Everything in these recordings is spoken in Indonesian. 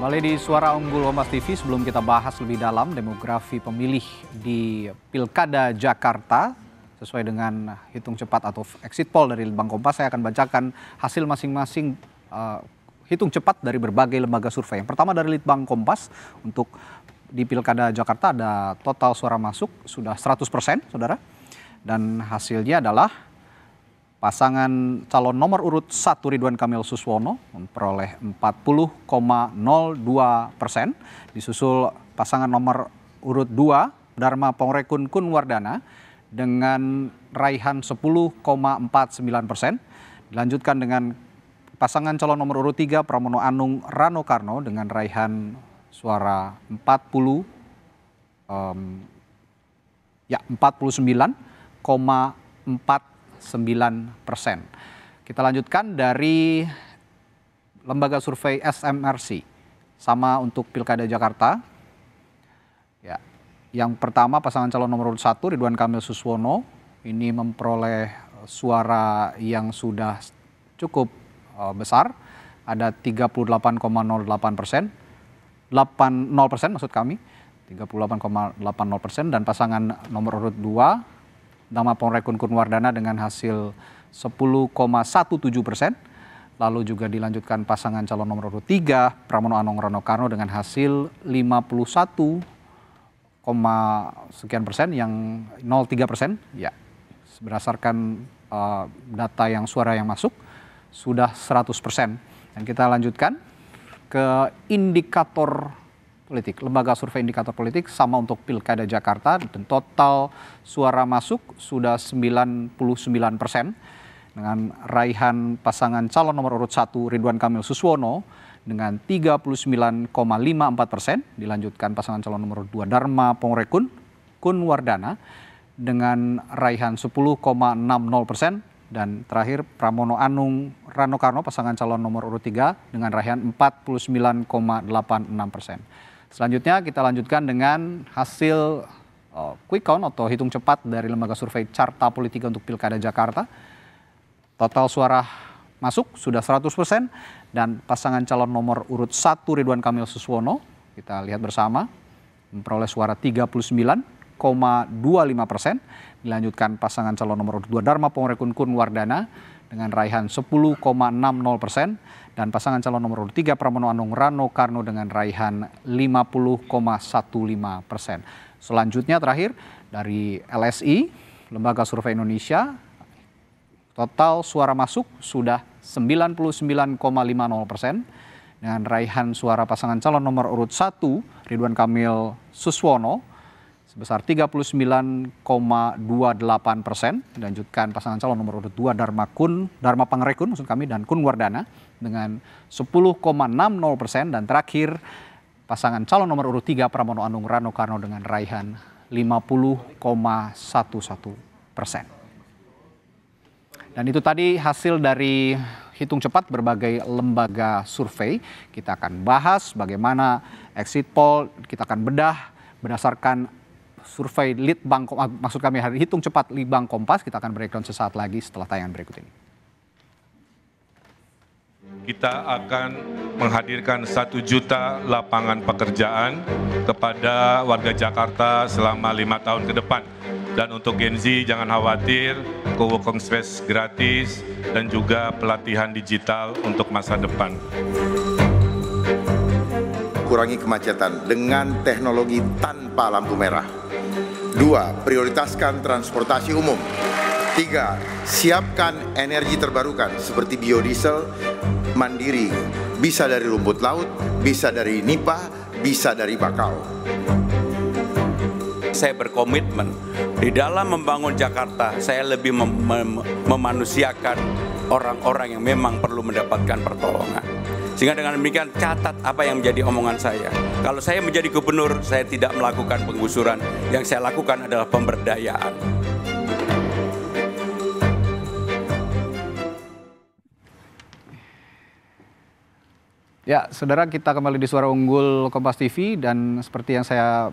Kembali di Suara Unggul Kompas TV, sebelum kita bahas lebih dalam demografi pemilih di Pilkada Jakarta, sesuai dengan hitung cepat atau exit poll dari Litbang Kompas, saya akan bacakan hasil masing-masing hitung cepat dari berbagai lembaga survei. Yang pertama dari Litbang Kompas, untuk di Pilkada Jakarta ada total suara masuk sudah 100%, saudara. Dan hasilnya adalah pasangan calon nomor urut 1 Ridwan Kamil Suswono memperoleh 40,02%, disusul pasangan nomor urut 2 Dharma Pongrekun Kunwardana dengan raihan 10,49%, dilanjutkan dengan pasangan calon nomor urut 3 Pramono Anung Rano Karno dengan raihan suara 49,49%. Kita lanjutkan dari lembaga survei SMRC, sama untuk Pilkada Jakarta. Ya, yang pertama pasangan calon nomor urut 1 Ridwan Kamil Suswono ini memperoleh suara yang sudah cukup besar, ada 38,08%, 80% maksud kami, 38,80%, dan pasangan nomor urut 2 Dharma Pongrekun Kunwardana dengan hasil 10,17%. Lalu juga dilanjutkan pasangan calon nomor urut 3 Pramono Anung Rano Karno dengan hasil 51, sekian persen, yang 0,3%. Ya, berdasarkan data yang suara yang masuk sudah 100%. Dan kita lanjutkan ke indikator politik, lembaga survei indikator politik sama untuk Pilkada Jakarta, dan total suara masuk sudah 99% dengan raihan pasangan calon nomor urut 1 Ridwan Kamil Suswono dengan 39,54%, dilanjutkan pasangan calon nomor urut 2 Dharma Pongrekun Kunwardana dengan raihan 10,60%, dan terakhir Pramono Anung Rano Karno pasangan calon nomor urut 3 dengan raihan 49,86%. Selanjutnya kita lanjutkan dengan hasil quick count atau hitung cepat dari lembaga survei Carta Politika untuk Pilkada Jakarta. Total suara masuk sudah 100%, dan pasangan calon nomor urut 1 Ridwan Kamil Suswono, kita lihat bersama, memperoleh suara 39,25%. Dilanjutkan pasangan calon nomor urut 2 Dharma Pongrekun Kunwardana dengan raihan 10,60%. Dan pasangan calon nomor urut 3 Pramono Anung Rano Karno dengan raihan 50,15%. Selanjutnya terakhir dari LSI, Lembaga Survei Indonesia, total suara masuk sudah 99,50% dengan raihan suara pasangan calon nomor urut 1 Ridwan Kamil Suswono sebesar 39,28%. Dilanjutkan pasangan calon nomor urut 2 Dharma Pongrekun dan Kunwardana dengan 10,60%, dan terakhir pasangan calon nomor urut 3 Pramono Anung Rano Karno dengan raihan 50,11%. Dan itu tadi hasil dari hitung cepat berbagai lembaga survei. Kita akan bahas bagaimana exit poll, kita akan bedah berdasarkan survei Litbang, maksud kami hitung cepat Litbang Kompas. Kita akan breakdown sesaat lagi setelah tayangan berikut ini. Kita akan menghadirkan 1 juta lapangan pekerjaan kepada warga Jakarta selama 5 tahun ke depan. Dan untuk Gen Z jangan khawatir, co-working space gratis dan juga pelatihan digital untuk masa depan. Kurangi kemacetan dengan teknologi tanpa lampu merah. 2. Prioritaskan transportasi umum. 3. Siapkan energi terbarukan seperti biodiesel mandiri, bisa dari rumput laut, bisa dari nipah, bisa dari bakau. Saya berkomitmen di dalam membangun Jakarta, saya lebih memanusiakan orang-orang yang memang perlu mendapatkan pertolongan. Sehingga dengan demikian catat apa yang menjadi omongan saya. Kalau saya menjadi gubernur, saya tidak melakukan penggusuran. Yang saya lakukan adalah pemberdayaan. Ya, saudara, kita kembali di Suara Unggul Kompas TV, dan seperti yang saya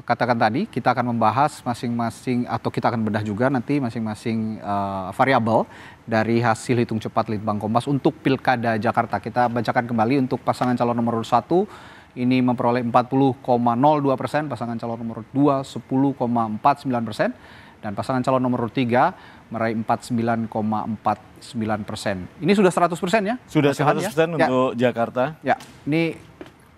katakan tadi, kita akan membahas masing-masing atau kita akan bedah juga nanti masing-masing variabel dari hasil hitung cepat Litbang Kompas untuk Pilkada Jakarta. Kita bacakan kembali untuk pasangan calon nomor 1 ini memperoleh 40,02%, pasangan calon nomor 2 10,49%, dan pasangan calon nomor 3 meraih 49,49%. Ini sudah 100% ya? Sudah 100% untuk Jakarta. Ya, ini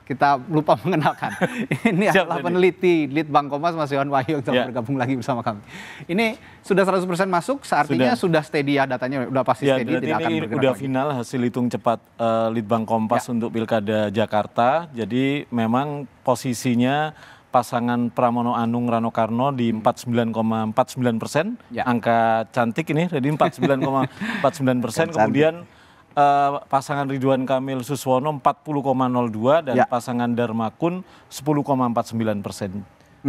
kita lupa mengenalkan. Ini adalah peneliti Litbang Kompas, Mas Yohan Wahyu yang telah bergabung lagi bersama kami. Ini sudah 100% masuk, artinya sudah steady ya datanya, udah pasti steady, tidak akan bergerak udah lagi. final hasil hitung cepat Litbang Kompas untuk Pilkada Jakarta. Jadi memang posisinya pasangan Pramono Anung Rano Karno di 49,49%. Angka cantik ini, jadi 49,49%. Kemudian pasangan Ridwan Kamil Suswono 40,02 dan pasangan Darmakun 10,49%.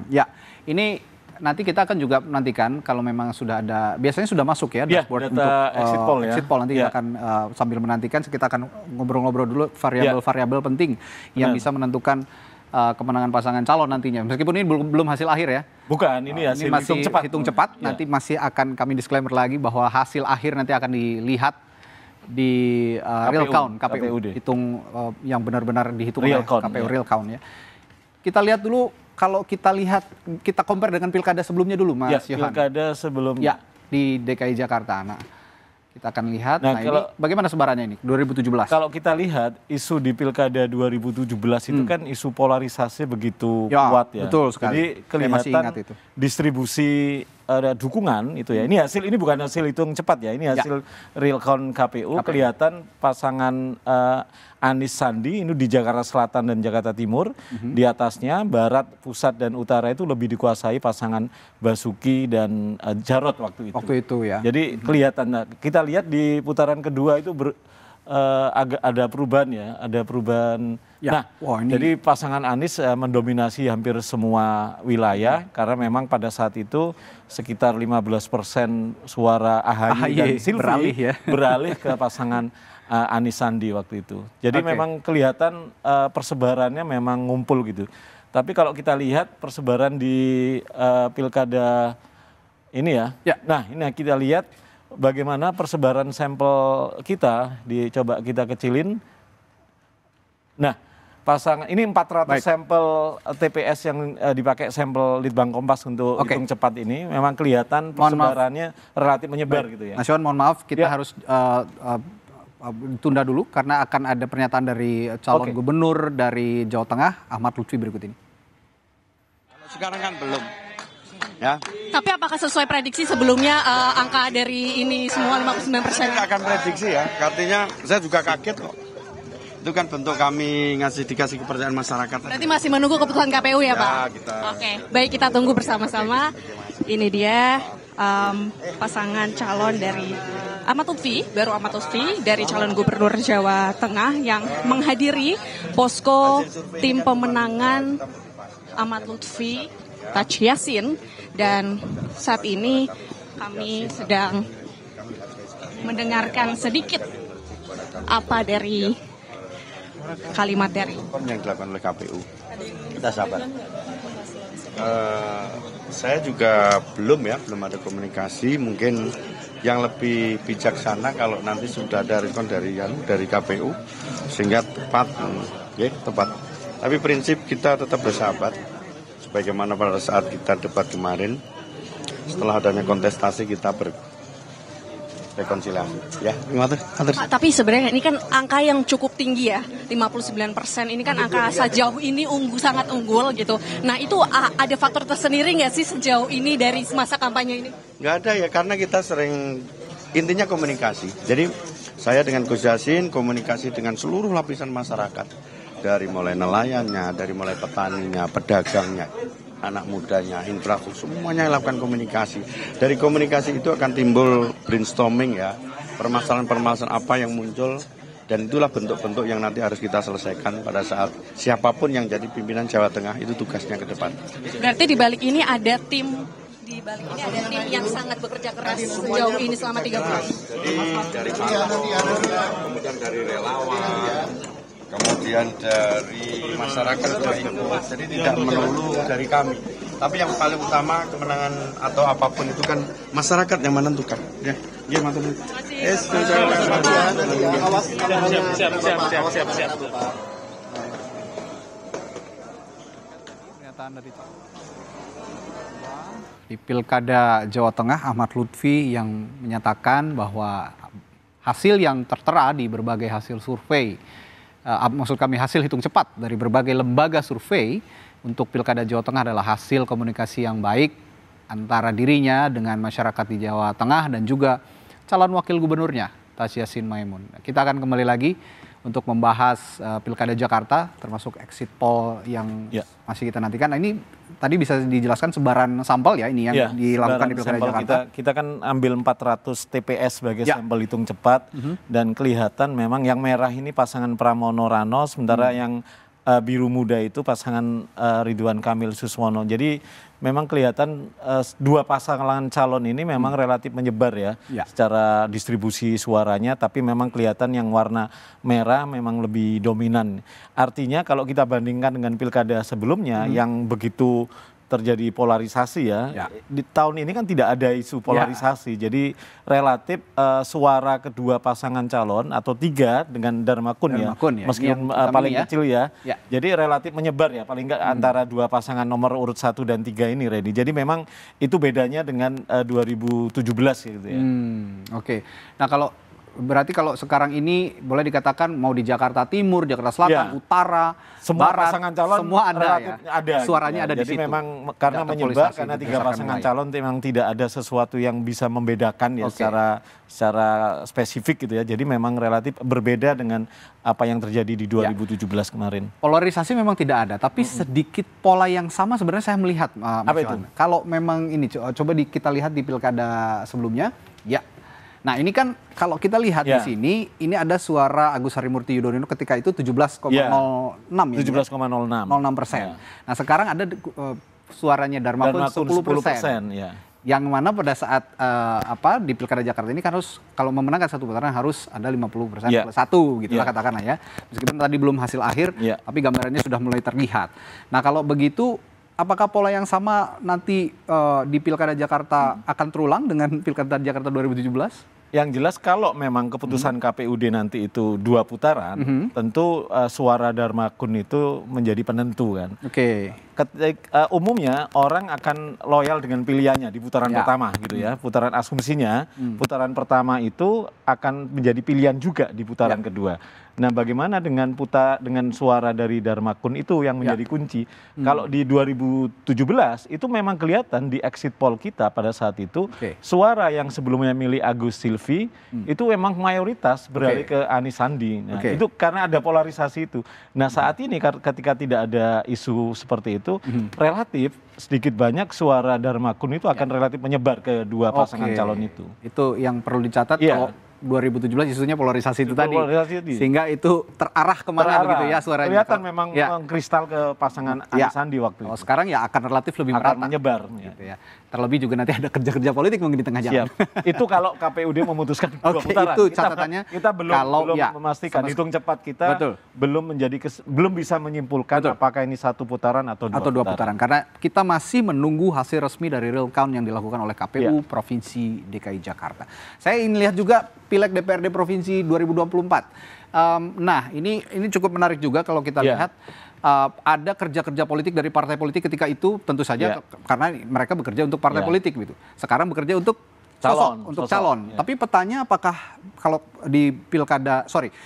Ya, ini nanti kita akan juga menantikan kalau memang sudah ada, biasanya sudah masuk ya dashboard untuk exit poll ya. Exit poll nanti kita akan sambil menantikan, kita akan ngobrol-ngobrol dulu variabel-variabel penting yang bisa menentukan kemenangan pasangan calon nantinya. Meskipun ini belum hasil akhir ya. Bukan, ini hasil masih hitung cepat. Nanti masih akan kami disclaimer lagi bahwa hasil akhir nanti akan dilihat di real count KPU, hitung yang benar-benar dihitung oleh KPU real count ya. Kita lihat dulu, kalau kita compare dengan pilkada sebelumnya dulu, Mas Yohan. Pilkada sebelumnya di DKI Jakarta. Nah, kita akan lihat. Nah, ini bagaimana sebarannya ini 2017? Kalau kita lihat isu di pilkada 2017 itu kan isu polarisasi begitu kuat ya. Betul sekali. Jadi kelihatan distribusi dukungan itu ya. Ini bukan hasil hitung cepat ya. Ini hasil real count KPU. Kelihatan pasangan Anies Sandi ini di Jakarta Selatan dan Jakarta Timur. Di atasnya Barat, Pusat dan Utara itu lebih dikuasai pasangan Basuki dan Jarot waktu itu. Ya. Jadi kelihatan. Kita lihat di putaran kedua itu agak ada perubahan ya. Ada perubahan. Nah, jadi pasangan Anies mendominasi hampir semua wilayah karena memang pada saat itu sekitar 15% suara AHY dan Silvi beralih ke pasangan Anies Sandi waktu itu. Jadi memang kelihatan persebarannya memang ngumpul gitu. Tapi kalau kita lihat persebaran di pilkada ini ya. Nah, ini kita lihat bagaimana persebaran sampel kita, coba kita kecilin. Nah, pasangan ini 400 sampel TPS yang dipakai sampel Litbang Kompas untuk hitung cepat ini memang kelihatan persebarannya relatif menyebar gitu ya. Mas Yohan, mohon maaf kita harus tunda dulu karena akan ada pernyataan dari calon gubernur dari Jawa Tengah, Ahmad Lutfi, berikut ini. Kalau sekarang kan belum. Ya. Tapi apakah sesuai prediksi sebelumnya angka dari ini semua 59%? Saya akan prediksi ya, artinya saya juga kaget kok. Itu kan bentuk kami dikasih kepercayaan masyarakat. Berarti masih menunggu keputusan KPU ya, Pak? Oke, baik, kita tunggu bersama-sama. Ini dia pasangan calon dari Ahmad Lutfi, baru Ahmad Lutfi dari calon gubernur Jawa Tengah yang menghadiri posko tim pemenangan Ahmad Lutfi Taj Yassin, dan saat ini kami sedang mendengarkan sedikit apa dari kalimat dari yang dilakukan oleh KPU. Kita sabar. Saya juga belum ada komunikasi. Mungkin yang lebih bijaksana kalau nanti sudah ada respon dari KPU sehingga tepat. Tapi prinsip kita tetap bersahabat. Sebagaimana pada saat kita debat kemarin, setelah adanya kontestasi kita rekonsiliasi. Ya, Pak, tapi sebenarnya ini kan angka yang cukup tinggi ya, 59%. Ini kan angka sejauh ini sangat unggul gitu. Nah, itu ada faktor tersendiri nggak sih sejauh ini dari masa kampanye ini? Nggak ada ya, karena kita sering, intinya komunikasi. Jadi saya dengan Gus Yassin komunikasi dengan seluruh lapisan masyarakat. Dari mulai nelayannya, dari mulai petaninya, pedagangnya, anak mudanya, infrastruktur, semuanya lakukan komunikasi. Dari komunikasi itu akan timbul brainstorming ya, permasalahan-permasalahan apa yang muncul, dan itulah bentuk-bentuk yang nanti harus kita selesaikan pada saat siapapun yang jadi pimpinan Jawa Tengah itu tugasnya ke depan. Berarti di balik ini ada tim yang sangat bekerja keras sejauh ini selama 3 bulan. Jadi dari kemudian dari relawan, kemudian dari masyarakat juga ikut, jadi tidak melulu dari kami. Tapi yang paling utama kemenangan atau apapun itu kan masyarakat yang menentukan. Ya, iya mantan. Siap. Di Pilkada Jawa Tengah, Ahmad Lutfi yang menyatakan bahwa hasil yang tertera di berbagai hasil survei, maksud kami hasil hitung cepat dari berbagai lembaga survei untuk Pilkada Jawa Tengah adalah hasil komunikasi yang baik antara dirinya dengan masyarakat di Jawa Tengah dan juga calon wakil gubernurnya, Tas Yassin Maimun. Kita akan kembali lagi untuk membahas Pilkada Jakarta, termasuk exit poll yang masih kita nantikan. Nah, ini tadi bisa dijelaskan sebaran sampel ya ini yang dilakukan di Pilkada Jakarta. Kita kan ambil 400 TPS sebagai sampel hitung cepat dan kelihatan memang yang merah ini pasangan Pramono Rano, sementara yang biru muda itu pasangan Ridwan Kamil Suswono. Jadi memang kelihatan dua pasangan calon ini memang relatif menyebar ya secara distribusi suaranya, tapi memang kelihatan yang warna merah memang lebih dominan. Artinya kalau kita bandingkan dengan pilkada sebelumnya yang begitu terjadi polarisasi ya. Di tahun ini kan tidak ada isu polarisasi, jadi relatif suara kedua pasangan calon atau tiga dengan Darmakun ya, meskipun paling kecil ya, jadi relatif menyebar ya, paling enggak antara dua pasangan nomor urut 1 dan 3 ini Redi. Jadi memang itu bedanya dengan 2017 gitu ya. Oke. Nah berarti kalau sekarang ini boleh dikatakan mau di Jakarta Timur, Jakarta Selatan, Utara, semua Barat, pasangan calon semua ada suaranya gitu ada di situ. Jadi memang karena menyebar, karena tiga pasangan calon memang tidak ada sesuatu yang bisa membedakan ya secara spesifik gitu ya. Jadi memang relatif berbeda dengan apa yang terjadi di 2017 kemarin. Polarisasi memang tidak ada, tapi sedikit pola yang sama sebenarnya saya melihat. Apa itu? Kalau memang ini coba kita lihat di pilkada sebelumnya, Nah ini kan kalau kita lihat di sini, ini ada suara Agus Harimurti Yudhoyono ketika itu 17,06 ya. 17,06%. Nah sekarang ada suaranya Darmakun 10%. Yang mana pada saat di Pilkada Jakarta ini kan harus kalau memenangkan satu putaran harus ada 50% plus 1 gitu lah katakanlah ya. Meskipun tadi belum hasil akhir, tapi gambarannya sudah mulai terlihat. Nah kalau begitu, apakah pola yang sama nanti di Pilkada Jakarta akan terulang dengan Pilkada Jakarta 2017? Yang jelas kalau memang keputusan KPUD nanti itu 2 putaran, tentu suara Darmakun itu menjadi penentu kan. Umumnya orang akan loyal dengan pilihannya di putaran pertama gitu ya. Putaran asumsinya, putaran pertama itu akan menjadi pilihan juga di putaran kedua. Nah, bagaimana dengan suara dari Darmakun itu yang menjadi kunci. Kalau di 2017 itu memang kelihatan di exit poll kita pada saat itu suara yang sebelumnya milih Agus Silvi itu memang mayoritas beralih ke Anies Sandi. Nah, itu karena ada polarisasi itu. Nah, saat ini ketika tidak ada isu seperti itu, relatif sedikit banyak suara Darmakun itu akan relatif menyebar ke dua pasangan calon itu. Itu yang perlu dicatat kalau 2017 isunya polarisasi itu tadi, sehingga itu terarah kemana begitu ya suaranya. Kelihatan memang kristal ke pasangan Anies Sandi waktu itu. Sekarang ya akan relatif lebih merata, menyebar gitu ya. Terlebih juga nanti ada kerja-kerja politik mungkin di tengah jalan. Itu kalau KPUD memutuskan 2 putaran. Itu catatannya. Kita belum memastikan, hitung cepat kita belum bisa menyimpulkan apakah ini 1 putaran atau 2 putaran. Karena kita masih menunggu hasil resmi dari real count yang dilakukan oleh KPU Provinsi DKI Jakarta. Saya ingin lihat juga Pileg DPRD Provinsi 2024. Nah, ini cukup menarik juga kalau kita lihat ada kerja-kerja politik dari partai politik ketika itu tentu saja karena mereka bekerja untuk partai politik gitu. Sekarang bekerja untuk calon. Tapi petanya apakah kalau di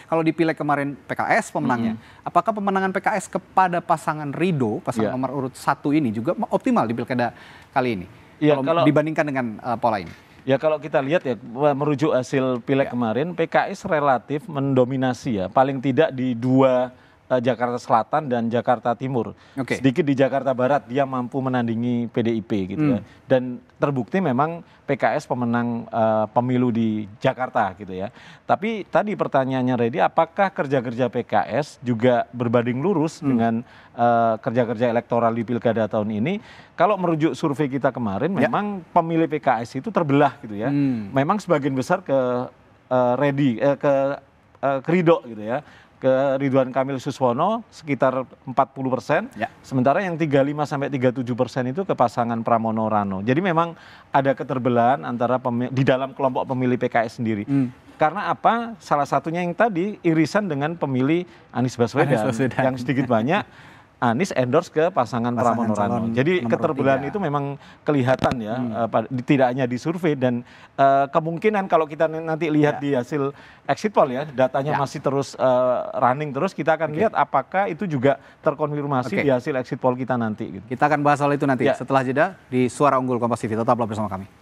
kalau di Pileg kemarin PKS pemenangnya, apakah pemenangan PKS kepada pasangan Ridho, pasangan nomor urut 1 ini juga optimal di Pilkada kali ini? Kalau dibandingkan dengan pola ini. Ya kalau kita lihat ya merujuk hasil Pileg kemarin, PKS relatif mendominasi ya, paling tidak di 2 Jakarta Selatan dan Jakarta Timur. Sedikit di Jakarta Barat dia mampu menandingi PDIP gitu ya. Dan terbukti memang PKS pemenang pemilu di Jakarta gitu ya. Tapi tadi pertanyaannya Redi, apakah kerja-kerja PKS juga berbanding lurus dengan kerja-kerja elektoral di Pilkada tahun ini? Kalau merujuk survei kita kemarin, memang pemilih PKS itu terbelah gitu ya. Memang sebagian besar ke Ridho gitu ya. ke Ridwan Kamil Suswono sekitar 40%, sementara yang 35-37% itu ke pasangan Pramono Rano. Jadi memang ada keterbelahan antara di dalam kelompok pemilih PKS sendiri. Karena apa? Salah satunya yang tadi irisan dengan pemilih Anies Baswedan. Yang sedikit banyak Anies endorse ke pasangan Pramono Rano. Jadi keterbelahan itu memang kelihatan ya, tidak hanya di survei dan kemungkinan kalau kita nanti lihat di hasil exit poll ya, datanya masih terus running terus, kita akan lihat apakah itu juga terkonfirmasi di hasil exit poll kita nanti. Gitu. Kita akan bahas soal itu nanti setelah jeda di Suara Unggul Kompas TV. Tetaplah bersama kami.